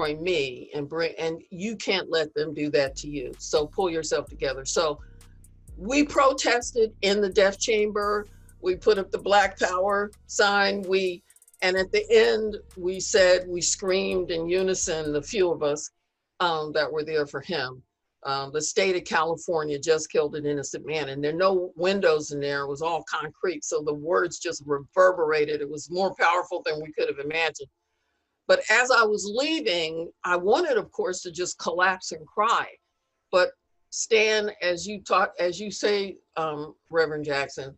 destroy me and you can't let them do that to you. So pull yourself together. So we protested in the death chamber. We put up the Black Power sign. And at the end, we said, we screamed in unison, the few of us that were there for him. The state of California just killed an innocent man, and there are no windows in there. It was all concrete. So the words just reverberated. It was more powerful than we could have imagined. But as I was leaving, I wanted, of course, to just collapse and cry. But Stan, as you say, Reverend Jackson,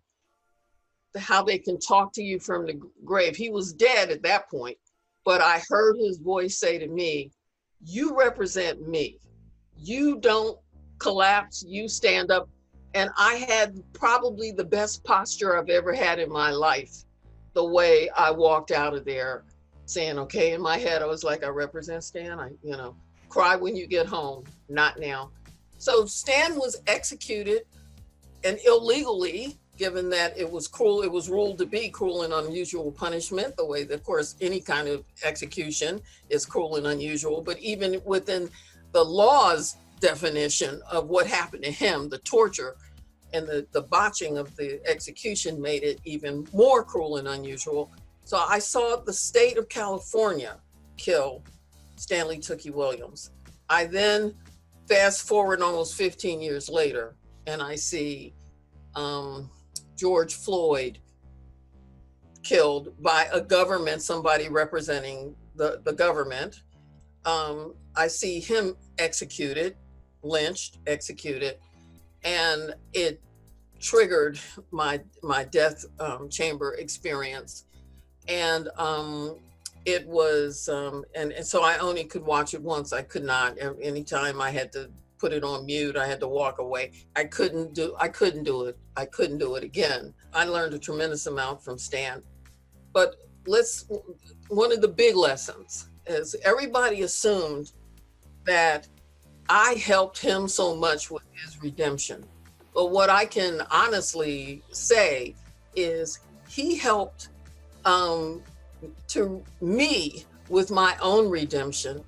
how they can talk to you from the grave. He was dead at that point, but I heard his voice say to me, "You represent me. You don't collapse, you stand up." And I had probably the best posture I've ever had in my life. The way I walked out of there saying, okay, in my head, I was like, I represent Stan. Cry when you get home, not now. So Stan was executed, and illegally, given that it was cruel, it was ruled to be cruel and unusual punishment, the way that, of course, any kind of execution is cruel and unusual, but even within the law's definition of what happened to him, the torture and the botching of the execution made it even more cruel and unusual. So I saw the state of California kill Stanley Tookie Williams. I then fast forward almost 15 years later, and I see George Floyd killed by a government, somebody representing the government. I see him executed, lynched, executed, and it triggered my death chamber experience. And it was, and so I only could watch it once. I could not. Anytime I had to put it on mute, I had to walk away. I couldn't do it. I couldn't do it again. I learned a tremendous amount from Stan. But one of the big lessons is everybody assumed that I helped him so much with his redemption. But what I can honestly say is he helped to me with my own redemption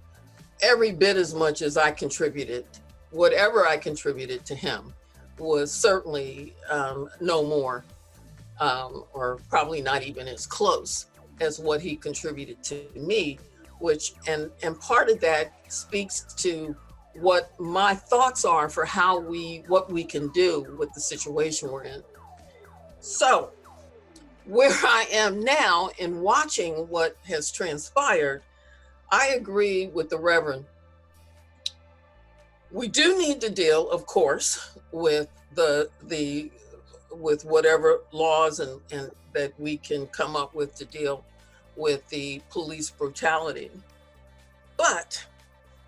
every bit as much as I contributed. Whatever I contributed to him was certainly no more, or probably not even as close as what he contributed to me, which, and part of that speaks to what my thoughts are for what we can do with the situation we're in. So where I am now in watching what has transpired, I agree with the Reverend. We do need to deal, of course, with with whatever laws and that we can come up with to deal with the police brutality. But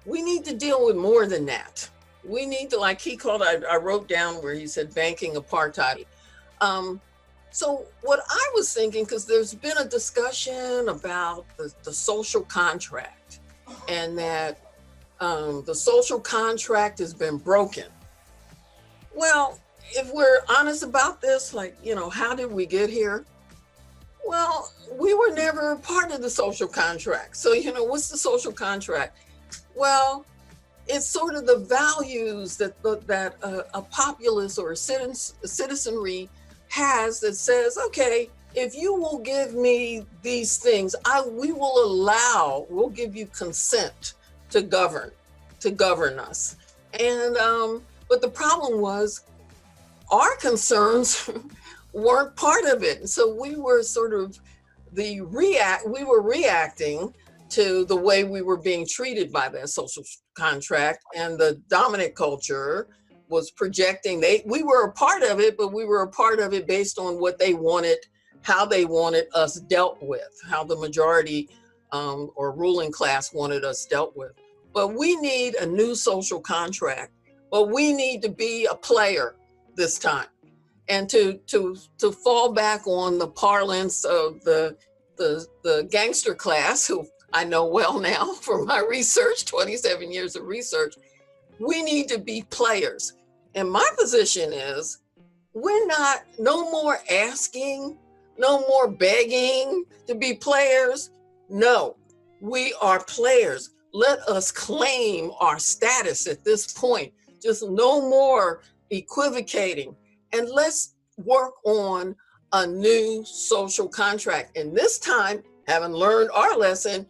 we need to deal with more than that. We need to, like he called, I wrote down where he said banking apartheid. So what I was thinking, because there's been a discussion about the social contract, and that the social contract has been broken. Well, if we're honest about this, how did we get here? Well, we were never part of the social contract. So, what's the social contract? Well, it's sort of the values that a populace or a citizenry has that says, okay, if you will give me these things, we'll give you consent to govern us. And but the problem was our concerns weren't part of it. And so we were sort of we were reacting to the way we were being treated by that social contract, and the dominant culture was projecting. We were a part of it, but we were a part of it based on what they wanted, how they wanted us dealt with, how the majority or ruling class wanted us dealt with. But we need a new social contract, but we need to be a player this time. And to fall back on the parlance of the gangster class, who I know well now from my research, 27 years of research, we need to be players. And my position is, no more asking, no more begging to be players. No, we are players. Let us claim our status at this point. Just no more equivocating. And let's work on a new social contract. And this time, having learned our lesson,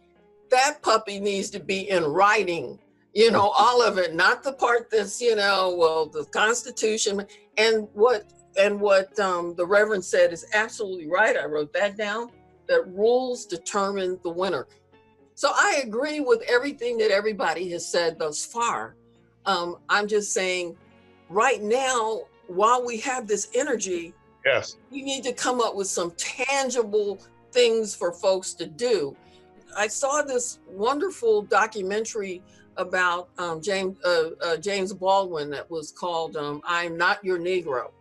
that puppy needs to be in writing, all of it, not the part that's, well, the Constitution. And what the Reverend said is absolutely right. I wrote that down, that rules determine the winner. So I agree with everything that everybody has said thus far. I'm just saying right now, while we have this energy, yes, we need to come up with some tangible things for folks to do. I saw this wonderful documentary about James Baldwin that was called I'm Not Your Negro.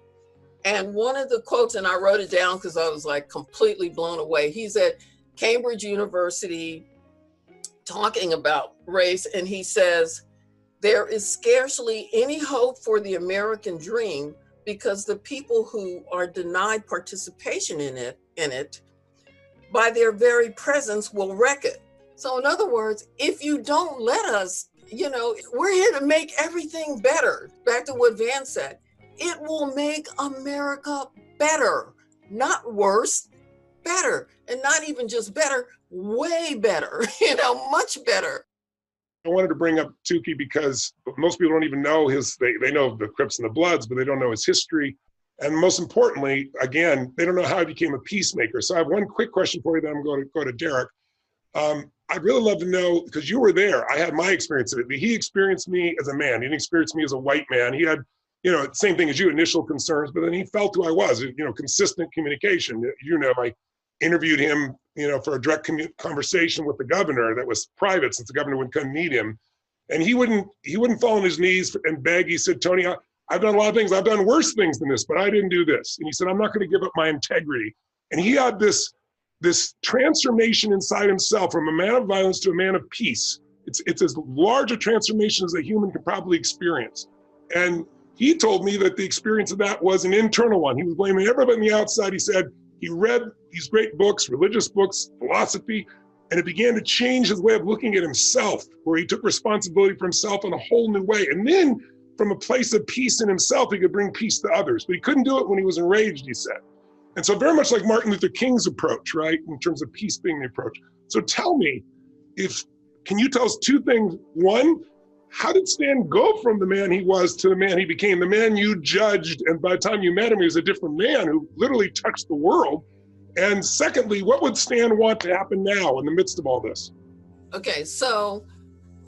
And one of the quotes, and I wrote it down because I was like completely blown away. He's at Cambridge University talking about race, and he says, there is scarcely any hope for the American dream because the people who are denied participation in it by their very presence will wreck it. So in other words, if you don't let us, we're here to make everything better. Back to what Van said, it will make America better, not worse, better. And not even just better, way better, much better. I wanted to bring up Tukey because most people don't even know they know the Crips and the Bloods, but they don't know his history. And most importantly, again, they don't know how he became a peacemaker. So I have one quick question for you, then I'm going to go to Derek. I'd really love to know, because you were there, I had my experience of it. He experienced me as a man. He didn't experience me as a white man. He had, same thing as you, initial concerns, but then he felt who I was, consistent communication. I interviewed him, for a direct conversation with the governor that was private since the governor wouldn't come meet him. And he wouldn't fall on his knees and beg. He said, Tony, I've done a lot of things. I've done worse things than this, but I didn't do this. And he said, I'm not going to give up my integrity. And he had this transformation inside himself from a man of violence to a man of peace. It's as large a transformation as a human can probably experience. And he told me that the experience of that was an internal one. He was blaming everybody on the outside. He said he read these great books, religious books, philosophy, and it began to change his way of looking at himself, where he took responsibility for himself in a whole new way. And then from a place of peace in himself, he could bring peace to others. But he couldn't do it when he was enraged, he said. And so very much like Martin Luther King's approach, right, in terms of peace being the approach. So tell me, can you tell us two things? One, how did Stan go from the man he was to the man he became, the man you judged, and by the time you met him, he was a different man who literally touched the world? And secondly, what would Stan want to happen now in the midst of all this? Okay, so